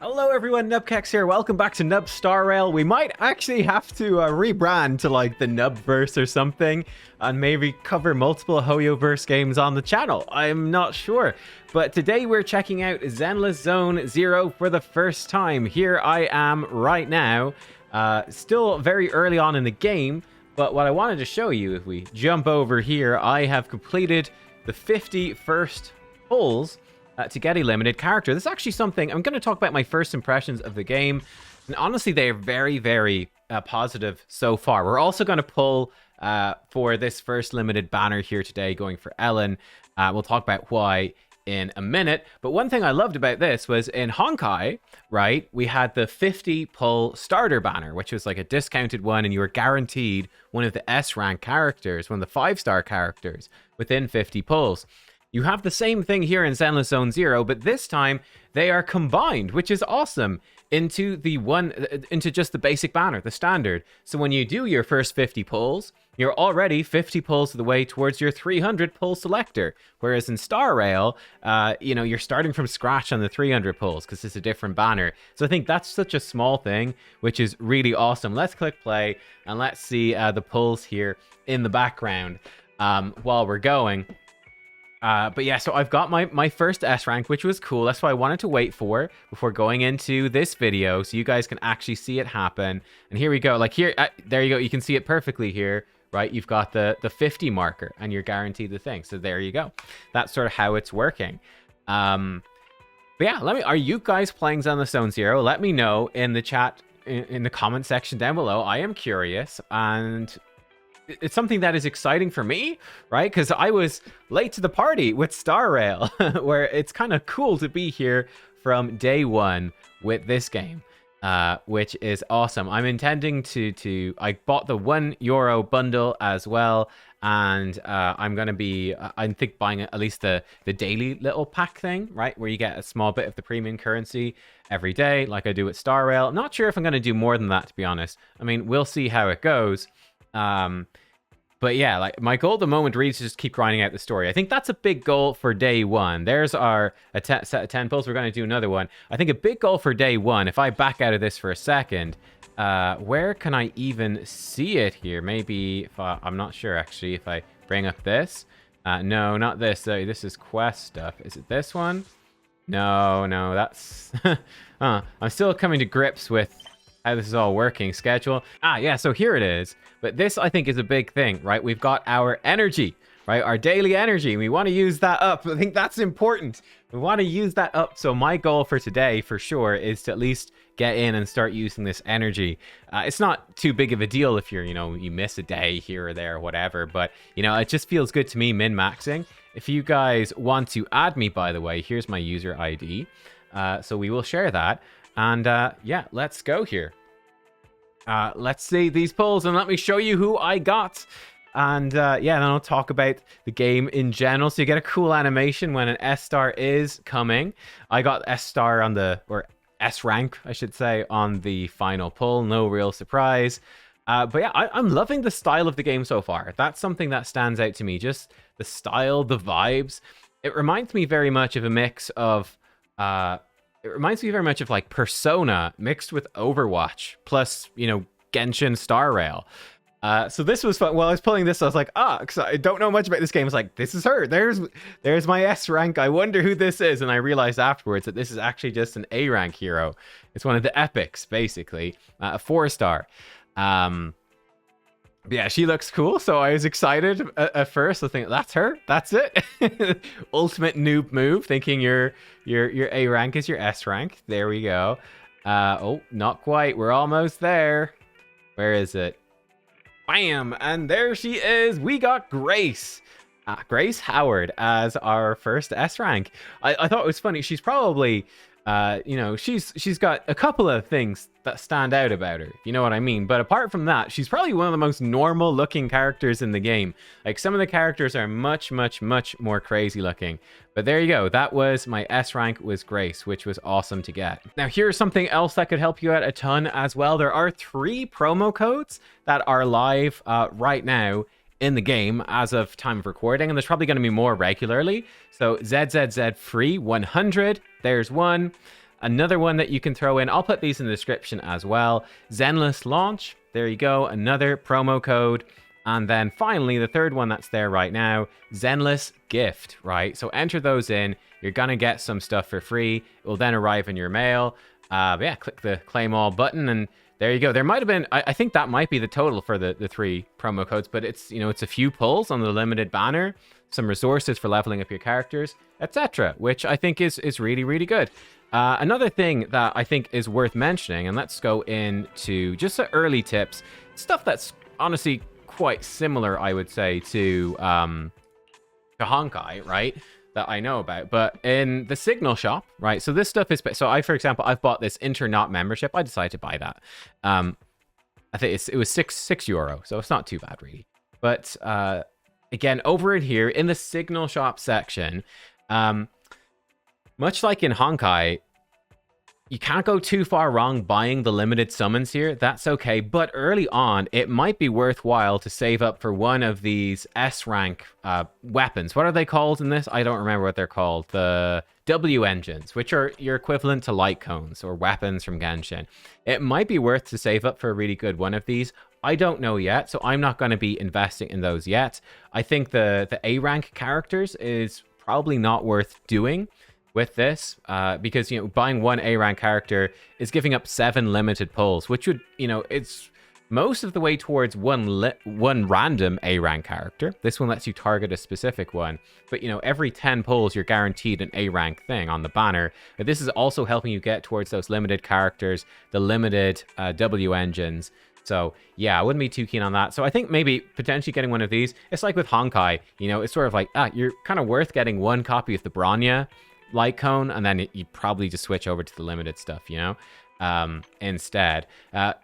Hello everyone, nubkeks here. Welcome back to Nub Star Rail. We might actually have to rebrand to like the Nubverse or something and maybe cover multiple Hoyoverse games on the channel. I'm not sure. But today we're checking out Zenless Zone 0 for the first time. Here I am right now, still very early on in the game. But what I wanted to show you, if we jump over here, I have completed the 50 first pulls to get a limited character. This is actually something I'm going to talk about my first impressions of the game, and honestly they are very, very positive so far. We're also going to pull for this first limited banner here today, going for Ellen. We'll talk about why in a minute, but one thing I loved about this was in Honkai, right, we had the 50 pull starter banner, which was like a discounted one, and you were guaranteed one of the S rank characters, one of the 5-star characters within 50 pulls. You have the same thing here in Zenless Zone 0, but this time they are combined, which is awesome, into just the basic banner, the standard. So when you do your first 50 pulls, you're already 50 pulls of the way towards your 300 pull selector. Whereas in Star Rail, you're starting from scratch on the 300 pulls because it's a different banner. So I think that's such a small thing, which is really awesome. Let's click play and let's see the pulls here in the background while we're going. But yeah, so I've got my first S rank, which was cool. That's what I wanted to wait for before going into this video, so you guys can actually see it happen. And here we go. Like here, there you go. You can see it perfectly here, right? You've got the 50 marker, and you're guaranteed the thing. So there you go. That's sort of how it's working. But yeah, are you guys playing Zenless Zone 0? Let me know in the chat, in the comment section down below. I am curious, and it's something that is exciting for me, right? Because I was late to the party with Star Rail, where it's kind of cool to be here from day one with this game, which is awesome. I'm intending I bought the €1 bundle as well, and I'm going to be, I think, buying at least the daily little pack thing, right? Where you get a small bit of the premium currency every day, like I do with Star Rail. I'm not sure if I'm going to do more than that, to be honest. I mean, we'll see how it goes. But yeah, like my goal at the moment really is to just keep grinding out the story. I think that's a big goal for day one. There's our set of 10 pulls. We're going to do another one. I think a big goal for day one, if I back out of this for a second, where can I even see it here? Maybe if I'm not sure actually, if I bring up this. No, not this. This is quest stuff. Is it this one? No, that's... I'm still coming to grips with how this is all working. Schedule. Yeah, so here it is. But this, I think, is a big thing, right? We've got our energy, right? Our daily energy. We want to use that up. I think that's important. We want to use that up. So my goal for today, for sure, is to at least get in and start using this energy. It's not too big of a deal if you're, you miss a day here or there or whatever. But, it just feels good to me min-maxing. If you guys want to add me, by the way, here's my user ID. So we will share that. And yeah, let's go here. Let's see these pulls and let me show you who I got. And yeah, then I'll talk about the game in general. So you get a cool animation when an S star is coming. I got S star on or S rank, I should say, on the final pull. No real surprise. But yeah, I'm loving the style of the game so far. That's something that stands out to me. Just the style, the vibes. It reminds me very much of a mix of... It reminds me very much of like Persona mixed with Overwatch plus, Genshin Star Rail. So this was fun. While I was pulling this, I was like, because I don't know much about this game. It's like, this is her. There's my S rank. I wonder who this is. And I realized afterwards that this is actually just an A rank hero. It's one of the epics, basically. A 4-star. Yeah, she looks cool, so I was excited at first. I think that's her. That's it. Ultimate noob move, thinking your A rank is your S rank. There we go. Oh, not quite. We're almost there. Where is it? Bam! And there she is. We got Grace. Grace Howard as our first S rank. I thought it was funny. She's probably... she's got a couple of things that stand out about her, you know what I mean? But apart from that, she's probably one of the most normal looking characters in the game. Like, some of the characters are much, much, much more crazy looking. But there you go. That was my S rank, was Grace, which was awesome to get. Now, here's something else that could help you out a ton as well. There are 3 promo codes that are live right now in the game as of time of recording, and there's probably going to be more regularly. So ZZZ free 100, there's one. Another one that you can throw in, I'll put these in the description as well. Zenless Launch. There you go. Another promo code. And then finally, the third one that's there right now, ZENLESSGIFT, right? So enter those in. You're going to get some stuff for free. It will then arrive in your mail. Yeah, click the claim all button and there you go. There might have been, I think that might be the total for the 3 promo codes, but it's, it's a few pulls on the limited banner, some resources for leveling up your characters, etc., which I think is really, really good. Another thing that I think is worth mentioning, and let's go into just the early tips, stuff that's honestly quite similar, I would say, to Honkai, right? That I know about, but in the Signal shop, right? So this stuff is, so for example, I've bought this Internaut membership. I decided to buy that. I think it was €6, so it's not too bad really. But again, over in here in the Signal shop section, much like in Honkai, you can't go too far wrong buying the limited summons here. That's okay. But early on, it might be worthwhile to save up for one of these S rank weapons. What are they called in this? I don't remember what they're called. The W engines, which are your equivalent to light cones or weapons from Genshin. It might be worth to save up for a really good one of these. I don't know yet, so I'm not going to be investing in those yet. I think the A rank characters is probably not worth doing with this, because buying one A rank character is giving up 7 limited pulls, which would it's most of the way towards one random A rank character. This one lets you target a specific one, but every 10 pulls you're guaranteed an A rank thing on the banner. But this is also helping you get towards those limited characters, the limited W engines. So yeah, I wouldn't be too keen on that. So I think maybe potentially getting one of these. It's like with Honkai, it's sort of like you're kind of worth getting one copy of the Bronya light cone, and then you probably just switch over to the limited stuff, instead.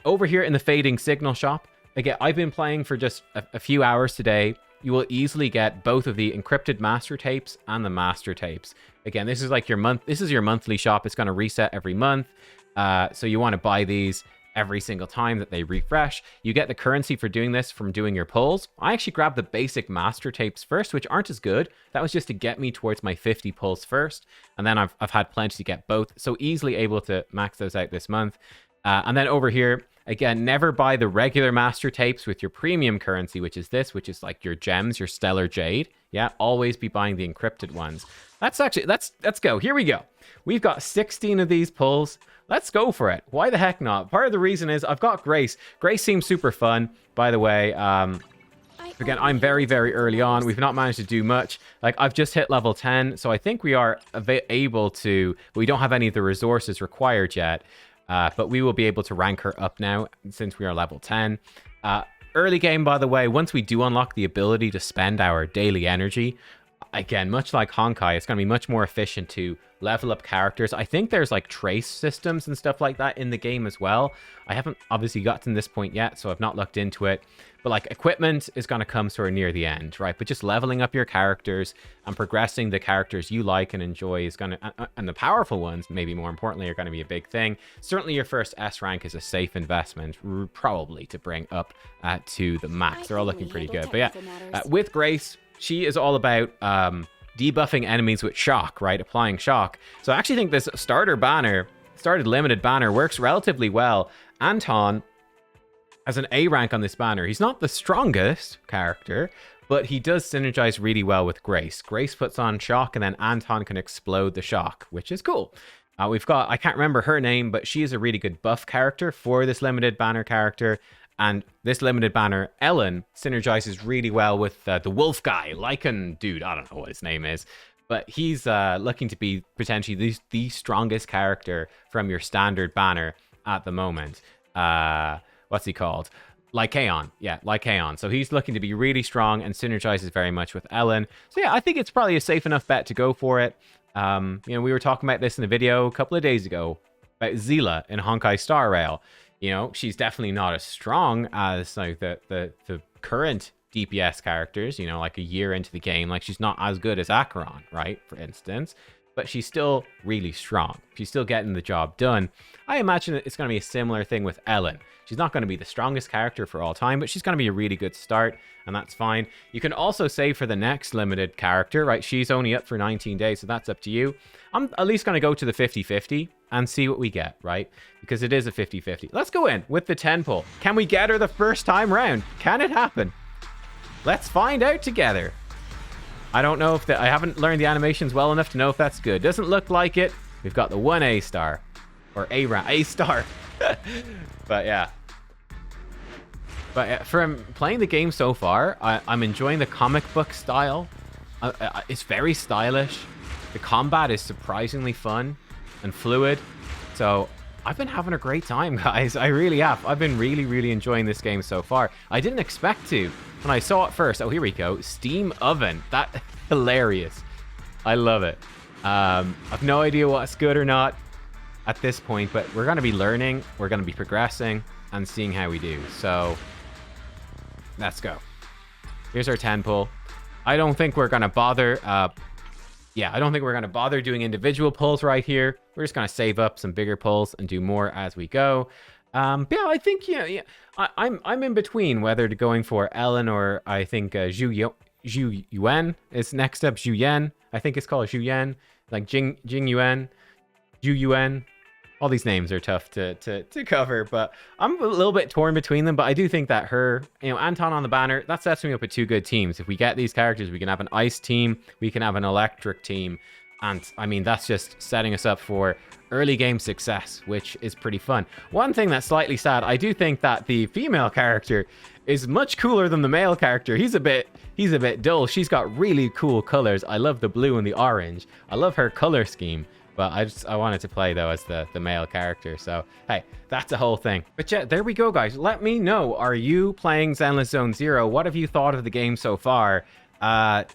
Over here in the Fading Signal shop, again, I've been playing for just a few hours today. You will easily get both of the encrypted master tapes and the master tapes. Again, this is like your monthly shop. It's going to reset every month. So you want to buy these every single time that they refresh. You get the currency for doing this from doing your pulls. I actually grabbed the basic master tapes first, which aren't as good. That was just to get me towards my 50 pulls first. And then I've had plenty to get both. So easily able to max those out this month. And then over here, again, never buy the regular master tapes with your premium currency, which is this, which is like your gems, your stellar jade. Yeah, always be buying the encrypted ones. Let's go. Here we go. We've got 16 of these pulls. Let's go for it. Why the heck not? Part of the reason is I've got Grace. Grace seems super fun, by the way. Again, I'm very, very early on. We've not managed to do much. Like, I've just hit level 10, so I think we are able to... We don't have any of the resources required yet, but we will be able to rank her up now since we are level 10. Early game, by the way, once we do unlock the ability to spend our daily energy, again, much like Honkai, it's going to be much more efficient to level up characters. I think there's like trace systems and stuff like that in the game as well. I haven't obviously gotten to this point yet, so I've not looked into it. But like equipment is going to come sort of near the end, right? But just leveling up your characters and progressing the characters you like and enjoy is going to, and the powerful ones, maybe more importantly, are going to be a big thing. Certainly your first S rank is a safe investment, probably to bring up to the max. They're all looking pretty good. But yeah, with Grace, she is all about debuffing enemies with shock, right? Applying shock. So I actually think this started limited banner works relatively well. Anton has an A rank on this banner. He's not the strongest character, but he does synergize really well with Grace. Grace puts on shock, and then Anton can explode the shock, which is cool. We've got, I can't remember her name, but she is a really good buff character for this limited banner character. And this limited banner, Ellen, synergizes really well with the wolf guy, Lycan dude. I don't know what his name is, but he's looking to be potentially the strongest character from your standard banner at the moment. What's he called? Lycaon. Yeah, Lycaon. So he's looking to be really strong and synergizes very much with Ellen. So yeah, I think it's probably a safe enough bet to go for it. We were talking about this in a video a couple of days ago about Zila in Honkai Star Rail. She's definitely not as strong as like the current DPS characters, like a year into the game. Like, she's not as good as Acheron, right, for instance, but she's still really strong. She's still getting the job done. I imagine it's going to be a similar thing with Ellen. She's not going to be the strongest character for all time, but she's going to be a really good start, and that's fine. You can also save for the next limited character, right? She's only up for 19 days, so that's up to you. I'm at least going to go to the 50-50 and see what we get, right? Because it is a 50-50. Let's go in with the 10 pull. Can we get her the first time round? Can it happen? Let's find out together. I don't know if I haven't learned the animations well enough to know if that's good. Doesn't look like it. We've got the 1 A star. Or A star. But yeah. But from playing the game so far, I'm enjoying the comic book style. It's very stylish. The combat is surprisingly fun and fluid. So I've been having a great time, guys. I really have. I've been really, really enjoying this game so far. I didn't expect to. When I saw it first, oh, here we go. Steam oven. That hilarious. I love it. I've no idea what's good or not at this point, but we're going to be learning. We're going to be progressing and seeing how we do. So let's go. Here's our 10 pull. I don't think we're going to bother. Yeah, I don't think we're going to bother doing individual pulls right here. We're just going to save up some bigger pulls and do more as we go. But yeah, I think, yeah, I'm in between whether to going for Ellen or I think Zhu Yuan is next up. Zhu Yan, I think it's called Zhu Yan, like Jing Yuan, Zhu Yuan. All these names are tough to cover, but I'm a little bit torn between them. But I do think that her, Anton on the banner, that sets me up with 2 good teams. If we get these characters, we can have an ice team, we can have an electric team. And I mean, that's just setting us up for early game success, which is pretty fun. One thing that's slightly sad, I do think that the female character is much cooler than the male character. He's a bit dull. She's got really cool colors. I love the blue and the orange. I love her color scheme. But I wanted to play, though, as the male character. So, hey, that's a whole thing. But yeah, there we go, guys. Let me know. Are you playing Zenless Zone Zero? What have you thought of the game so far? To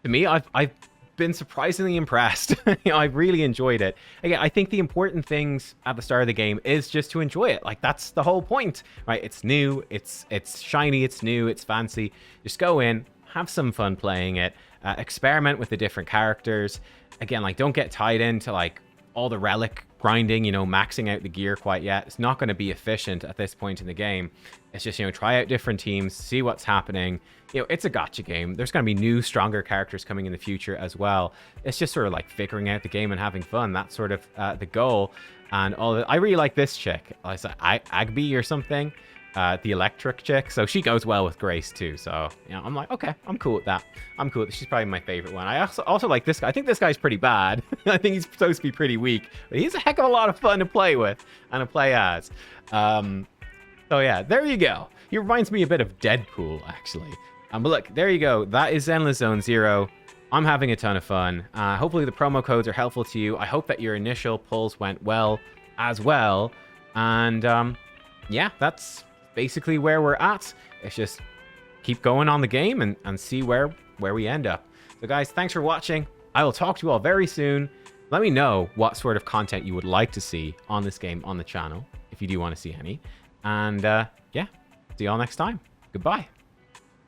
me, I've been surprisingly impressed. I've really enjoyed it. Again, I think the important things at the start of the game is just to enjoy it. Like, that's the whole point, right? It's new. It's shiny. It's new. It's fancy. Just go in, have some fun playing it, experiment with the different characters. Again, like, don't get tied into like all the relic grinding, maxing out the gear quite yet. It's not going to be efficient at this point in the game. It's just, try out different teams, see what's happening. It's a gacha game. There's going to be new, stronger characters coming in the future as well. It's just sort of like figuring out the game and having fun. That's sort of the goal. And all of it. I really like this chick. It's like Agby or something. The electric chick, so she goes well with Grace too. So I'm like, okay, I'm cool with that. I'm cool. She's probably my favorite one. I also like this guy. I think this guy's pretty bad. I think he's supposed to be pretty weak, but he's a heck of a lot of fun to play with and to play as. So yeah, there you go. He reminds me a bit of Deadpool, actually. But look, there you go. That is Zenless Zone Zero. I'm having a ton of fun. Hopefully the promo codes are helpful to you. I hope that your initial pulls went well as well. And yeah, that's basically where we're at. It's just keep going on the game and see where we end up. So guys, thanks for watching. I will talk to you all very soon. Let me know what sort of content you would like to see on this game on the channel, if you do want to see any. And yeah, see you all next time. Goodbye.